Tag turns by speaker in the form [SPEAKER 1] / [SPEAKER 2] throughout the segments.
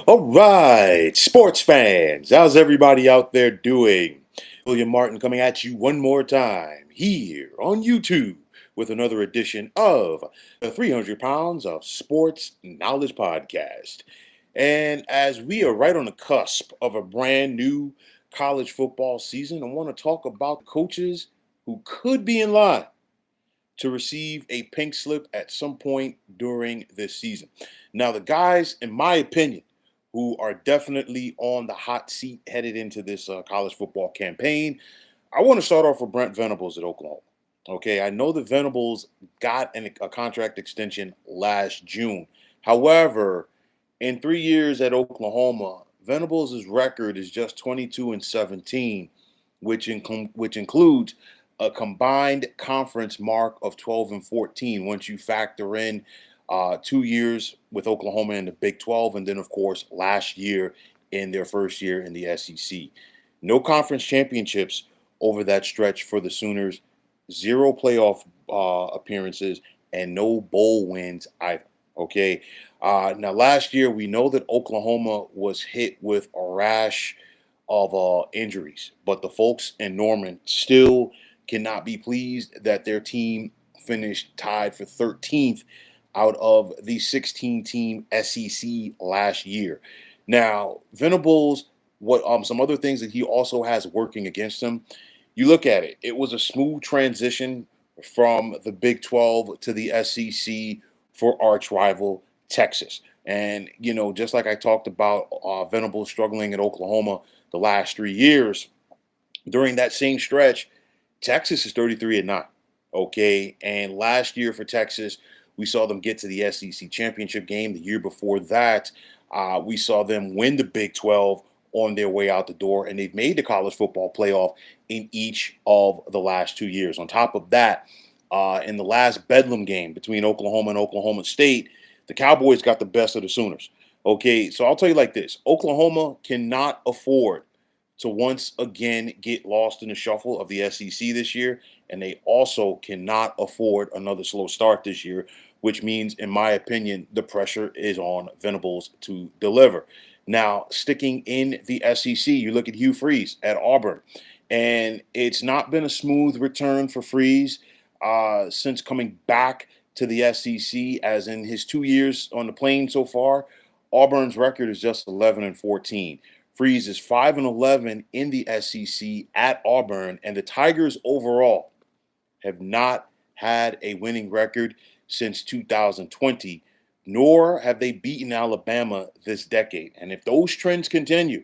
[SPEAKER 1] All right, sports fans, how's everybody out there doing? William Martin coming at you one more time here on YouTube with another edition of the 300 Pounds of Sports Knowledge Podcast. And as we are right on the cusp of a brand new college football season, I want to talk about coaches who could be in line to receive a pink slip at some point during this season. Now, the guys, in my opinion, who are definitely on the hot seat headed into this college football campaign, I want to start off with Brent Venables at Oklahoma. Okay, I know the Venables got a contract extension last June. However, in 3 years at Oklahoma, Venables' record is just 22-17, which includes a combined conference mark of 12-14 once you factor in 2 years with Oklahoma in the Big 12, and then, of course, last year in their first year in the SEC. No conference championships over that stretch for the Sooners, zero playoff appearances, and no bowl wins either. Okay. Now, last year, we know that Oklahoma was hit with a rash of injuries, but the folks in Norman still cannot be pleased that their team finished tied for 13th out of the 16-team SEC last year. Now, Venables, what some other things that he also has working against him. You look at it; it was a smooth transition from the Big 12 to the SEC for arch rival Texas. And just like I talked about, Venables struggling at Oklahoma the last 3 years. During that same stretch, Texas is 33-9. Okay. And last year for Texas, we saw them get to the SEC championship game. The year before that, we saw them win the Big 12 on their way out the door, and they've made the college football playoff in each of the last 2 years. On top of that, in the last Bedlam game between Oklahoma and Oklahoma State, the Cowboys got the best of the Sooners. Okay, so I'll tell you like this: Oklahoma cannot afford to once again get lost in the shuffle of the SEC this year, and they also cannot afford another slow start this year, which means, in my opinion, the pressure is on Venables to deliver. Now, sticking in the SEC, you look at Hugh Freeze at Auburn, and it's not been a smooth return for Freeze since coming back to the SEC, as in his 2 years on the plane so far. Auburn's record is just 11-14. Freeze is 5-11 in the SEC at Auburn, and the Tigers overall have not had a winning record since 2020, nor have they beaten Alabama this decade. And if those trends continue,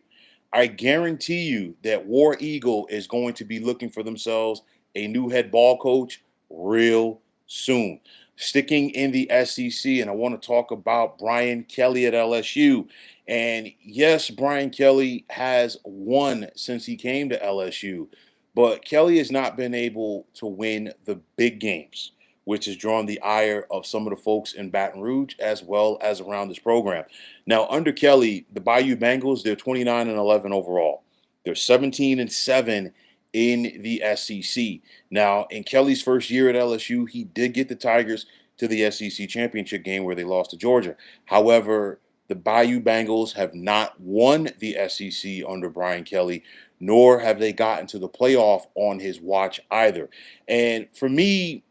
[SPEAKER 1] I guarantee you that War Eagle is going to be looking for themselves a new head ball coach real soon. Sticking in the SEC, and I want to talk about Brian Kelly at LSU. And yes, Brian Kelly has won since he came to LSU, but Kelly has not been able to win the big games, which has drawn the ire of some of the folks in Baton Rouge as well as around this program. Now, under Kelly, the Bayou Bengals, they're 29-11 overall. They're 17-7 in the SEC. Now, in Kelly's first year at LSU, he did get the Tigers to the SEC championship game where they lost to Georgia. However, the Bayou Bengals have not won the SEC under Brian Kelly, nor have they gotten to the playoff on his watch either. And for me,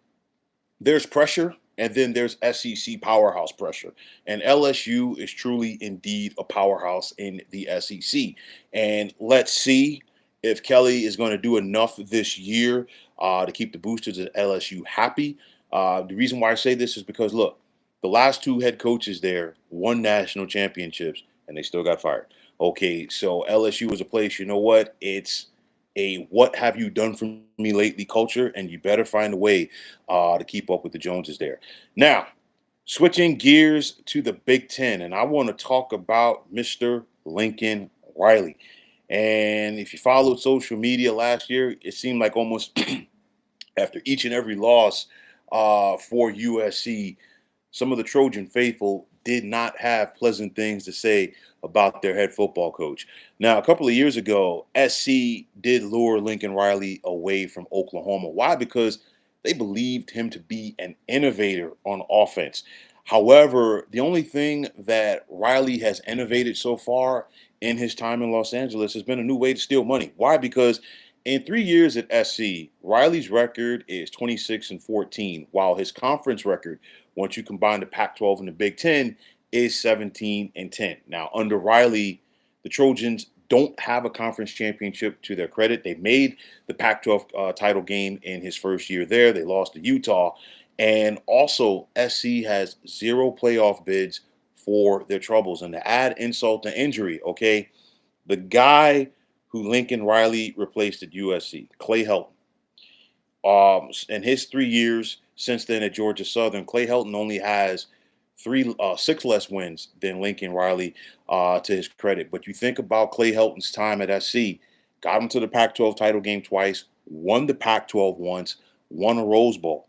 [SPEAKER 1] there's pressure, and then there's SEC powerhouse pressure. And LSU is truly indeed a powerhouse in the SEC. And let's see if Kelly is going to do enough this year to keep the boosters at LSU happy. The reason why I say this is because, look, the last two head coaches there won national championships, and they still got fired. Okay, so LSU is a place, you know what? It's a what have you done for me lately culture, and you better find a way to keep up with the Joneses there. Now, switching gears to the Big Ten, and I want to talk about Mr. Lincoln Riley. And if you followed social media last year, it seemed like almost after each and every loss for USC, some of the Trojan faithful did not have pleasant things to say about their head football coach. Now, a couple of years ago, SC did lure Lincoln Riley away from Oklahoma. Why? Because they believed him to be an innovator on offense. However, the only thing that Riley has innovated so far in his time in Los Angeles has been a new way to steal money. Why? Because in 3 years at SC, Riley's record is 26-14, while his conference record, once you combine the Pac-12 and the Big Ten, is 17-10. Now, under Riley, the Trojans don't have a conference championship to their credit. They made the Pac-12 title game in his first year there. They lost to Utah. And also, SC has zero playoff bids for their troubles. And to add insult to injury, okay, the guy who Lincoln Riley replaced at USC, Clay Helton, in his 3 years since then at Georgia Southern, Clay Helton only has six less wins than Lincoln Riley, to his credit. But you think about Clay Helton's time at SC, got him to the Pac-12 title game twice, won the Pac-12 once, won a Rose Bowl.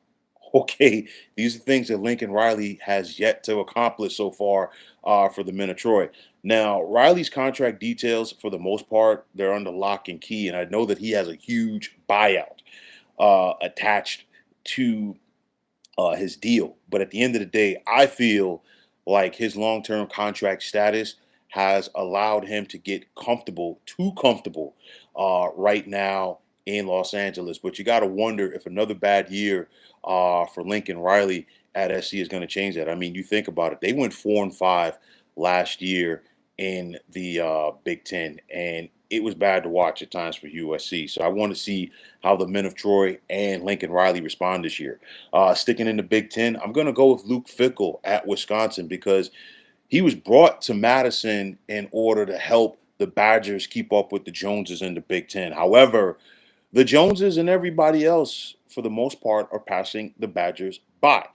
[SPEAKER 1] Okay, these are things that Lincoln Riley has yet to accomplish so far, for the men of Troy. Now, Riley's contract details, for the most part, they're under lock and key, and I know that he has a huge buyout attached to his deal. But at the end of the day, I feel like his long term contract status has allowed him to get comfortable, too comfortable, right now in Los Angeles. But you got to wonder if another bad year for Lincoln Riley at SC is going to change that. I mean, you think about it, they went 4-5 last year in the Big Ten, and it was bad to watch at times for USC. So I want to see how the men of Troy and Lincoln Riley respond this year. Sticking in the Big Ten, I'm going to go with Luke Fickell at Wisconsin because he was brought to Madison in order to help the Badgers keep up with the Joneses in the Big Ten. However, the Joneses and everybody else, for the most part, are passing the Badgers by.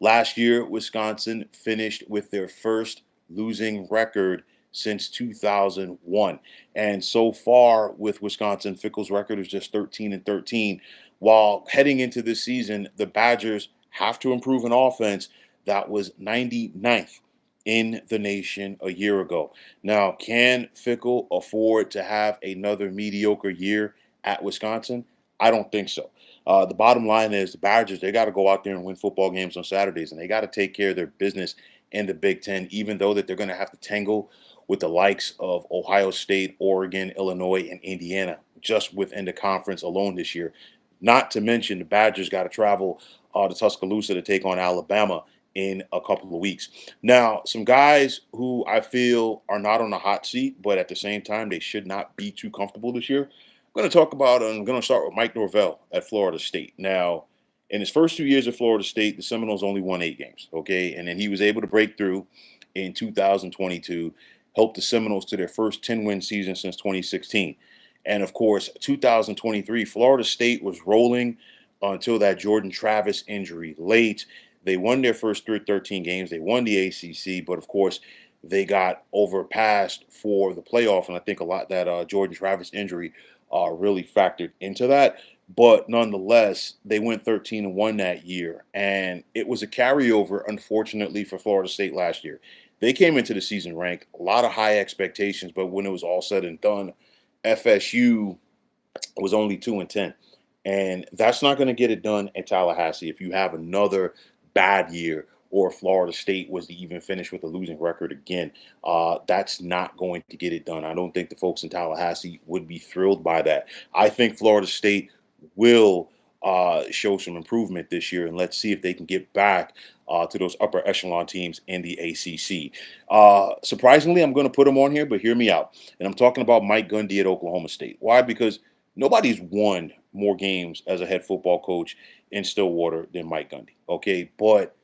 [SPEAKER 1] Last year, Wisconsin finished with their first losing record since 2001. And so far with Wisconsin, Fickell's record is just 13-13. While heading into this season, the Badgers have to improve an offense that was 99th in the nation a year ago. Now, can Fickell afford to have another mediocre year at Wisconsin? I don't think so. The bottom line is the Badgers, they got to go out there and win football games on Saturdays, and they got to take care of their business in the Big Ten, even though that they're going to have to tangle with the likes of Ohio State, Oregon, Illinois, and Indiana just within the conference alone this year. Not to mention the Badgers got to travel to Tuscaloosa to take on Alabama in a couple of weeks. Now, some guys who I feel are not on the hot seat, but at the same time, they should not be too comfortable this year. I'm going to start with Mike Norvell at Florida State. Now, in his first 2 years at Florida State, the Seminoles only won 8 games, okay? And then he was able to break through in 2022, helped the Seminoles to their first 10-win season since 2016. And of course, 2023, Florida State was rolling until that Jordan Travis injury late. They won their first 13 games. They won the ACC, but of course, they got overpassed for the playoff. And I think a lot that Jordan Travis injury really factored into that. But nonetheless, they went 13-1 that year. And it was a carryover, unfortunately, for Florida State last year. They came into the season ranked, a lot of high expectations, but when it was all said and done, FSU was only 2-10. And that's not going to get it done in Tallahassee if you have another bad year, or Florida State was to even finish with a losing record again. That's not going to get it done. I don't think the folks in Tallahassee would be thrilled by that. I think Florida State will show some improvement this year, and let's see if they can get back to those upper echelon teams in the ACC. Surprisingly, I'm going to put them on here, but hear me out. And I'm talking about Mike Gundy at Oklahoma State. Why? Because nobody's won more games as a head football coach in Stillwater than Mike Gundy. Okay, but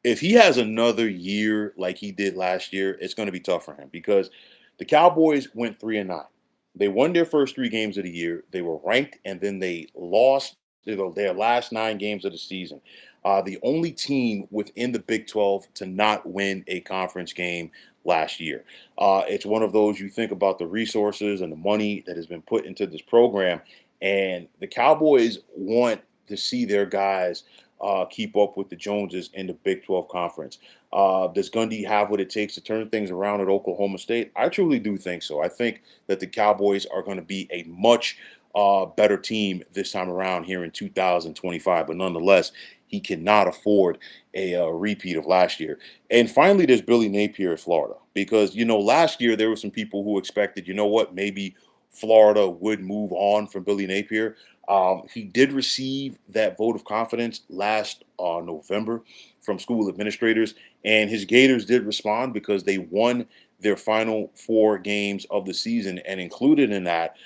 [SPEAKER 1] if he has another year like he did last year, it's going to be tough for him because the Cowboys went 3-9. They won their first 3 games of the year. They were ranked, and then they lost their last 9 games of the season. The only team within the Big 12 to not win a conference game last year. It's one of those, you think about the resources and the money that has been put into this program, and the Cowboys want to see their guys keep up with the Joneses in the Big 12 conference. Does Gundy have what it takes to turn things around at Oklahoma State? I truly do think so. I think that the Cowboys are going to be a much better team this time around here in 2025. But nonetheless, he cannot afford a repeat of last year. And finally, there's Billy Napier at Florida because last year there were some people who expected, what, maybe Florida would move on from Billy Napier. He did receive that vote of confidence last November from school administrators, and his Gators did respond because they won their final 4 games of the season, and included in that,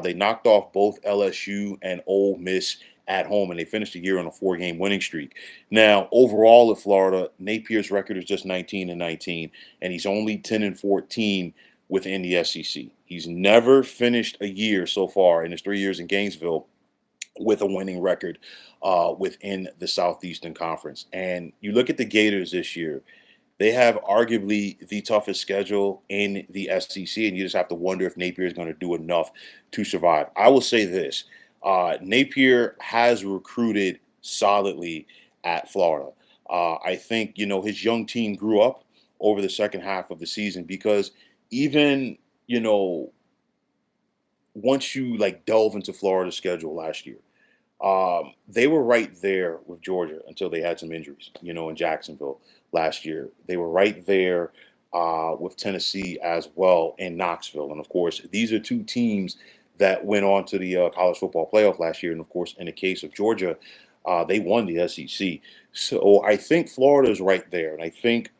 [SPEAKER 1] they knocked off both LSU and Ole Miss at home, and they finished the year on a 4-game winning streak. Now, overall at Florida, Napier's record is just 19-19, and he's only 10-14 within the SEC. He's never finished a year so far in his 3 years in Gainesville with a winning record within the Southeastern Conference. And you look at the Gators this year, they have arguably the toughest schedule in the SEC, and you just have to wonder if Napier is going to do enough to survive. I will say this: Napier has recruited solidly at Florida. I think his young team grew up over the second half of the season because even once you delve into Florida's schedule last year, they were right there with Georgia until they had some injuries, in Jacksonville last year. They were right there with Tennessee as well, and Knoxville. And of course, these are 2 teams that went on to the college football playoff last year. And of course, in the case of Georgia, they won the SEC. So I think Florida is right there. And I think,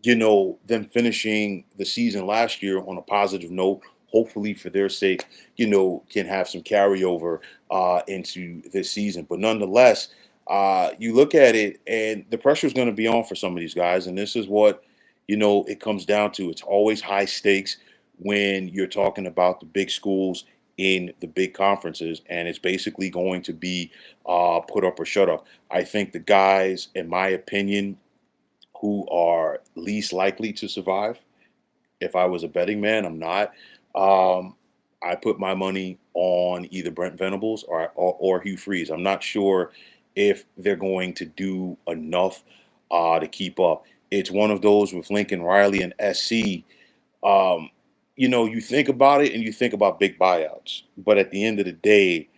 [SPEAKER 1] them finishing the season last year on a positive note, hopefully for their sake, can have some carryover into this season. But nonetheless, you look at it, and the pressure is going to be on for some of these guys. And this is what, it comes down to. It's always high stakes when you're talking about the big schools in the big conferences. And it's basically going to be put up or shut up. I think the guys, in my opinion, who are least likely to survive, if I was a betting man, I'm not. I put my money on either Brent Venables or Hugh Freeze. I'm not sure if they're going to do enough to keep up. It's one of those with Lincoln Riley and SC. You think about it and you think about big buyouts, but at the end of the day,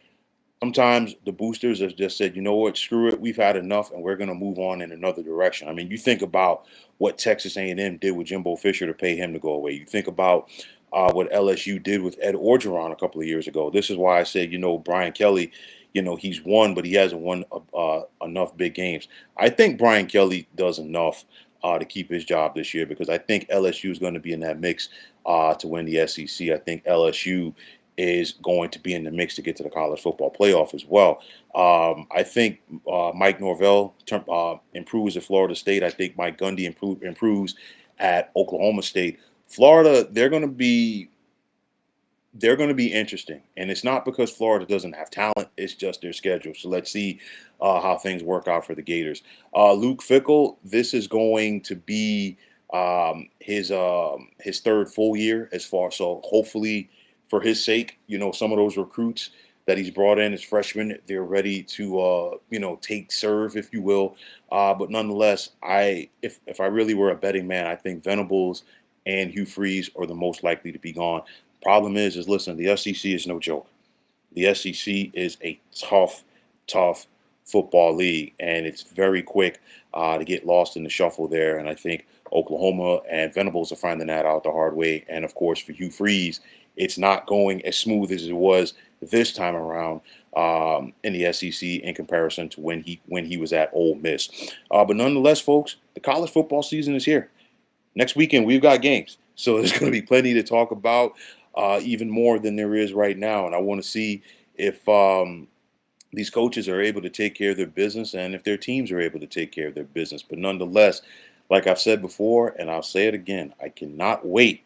[SPEAKER 1] sometimes the boosters have just said, you know what, screw it, we've had enough, and we're going to move on in another direction. I mean, you think about what Texas A&M did with Jimbo Fisher to pay him to go away. You think about what LSU did with Ed Orgeron a couple of years ago. This is why I said, Brian Kelly, he's won, but he hasn't won enough big games. I think Brian Kelly does enough to keep his job this year because I think LSU is going to be in that mix to win the SEC. I think LSU is going to be in the mix to get to the college football playoff as well. I think Mike Norvell improves at Florida State. I think Mike Gundy improves at Oklahoma State. Florida, they're going to be interesting, and it's not because Florida doesn't have talent; it's just their schedule. So let's see how things work out for the Gators. Luke Fickell, this is going to be his 3rd full year as far. So hopefully, for his sake, some of those recruits that he's brought in as freshmen, they're ready to take serve, if you will. But nonetheless, if I really were a betting man, I think Venables and Hugh Freeze are the most likely to be gone. Problem is listen, the SEC is no joke. The SEC is a tough football league, and it's very quick to get lost in the shuffle there. And I think Oklahoma and Venables are finding that out the hard way. And of course, for Hugh Freeze, it's not going as smooth as it was this time around in the SEC in comparison to when he was at Ole Miss. But nonetheless, folks, the college football season is here. Next weekend, we've got games. So there's going to be plenty to talk about, even more than there is right now. And I want to see if these coaches are able to take care of their business and if their teams are able to take care of their business. But nonetheless, like I've said before, and I'll say it again, I cannot wait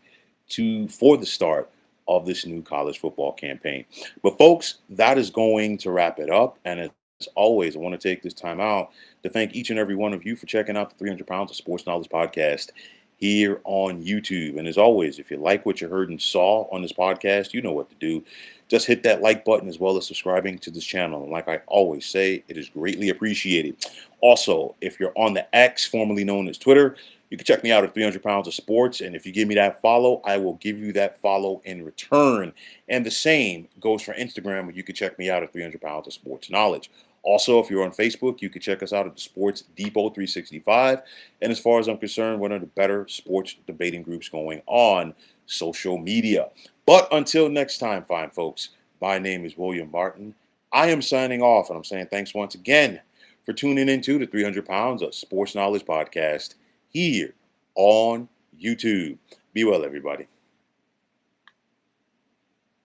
[SPEAKER 1] for the start of this new college football campaign. But folks, that is going to wrap it up. And as always, I want to take this time out to thank each and every one of you for checking out the 300 Pounds of Sports Knowledge podcast here on YouTube. And as always, if you like what you heard and saw on this podcast, you know what to do. Just hit that like button as well as subscribing to this channel. And like I always say, it is greatly appreciated. Also, if you're on the X, formerly known as Twitter, you can check me out at 300 Pounds of Sports. And if you give me that follow, I will give you that follow in return. And the same goes for Instagram, where you can check me out at 300 Pounds of Sports Knowledge. Also, if you're on Facebook, you can check us out at the Sports Depot 365. And as far as I'm concerned, one of the better sports debating groups going on social media. But until next time, fine folks, my name is William Martin. I am signing off, and I'm saying thanks once again for tuning into the 300 Pounds of Sports Knowledge podcast here on YouTube. Be well, everybody.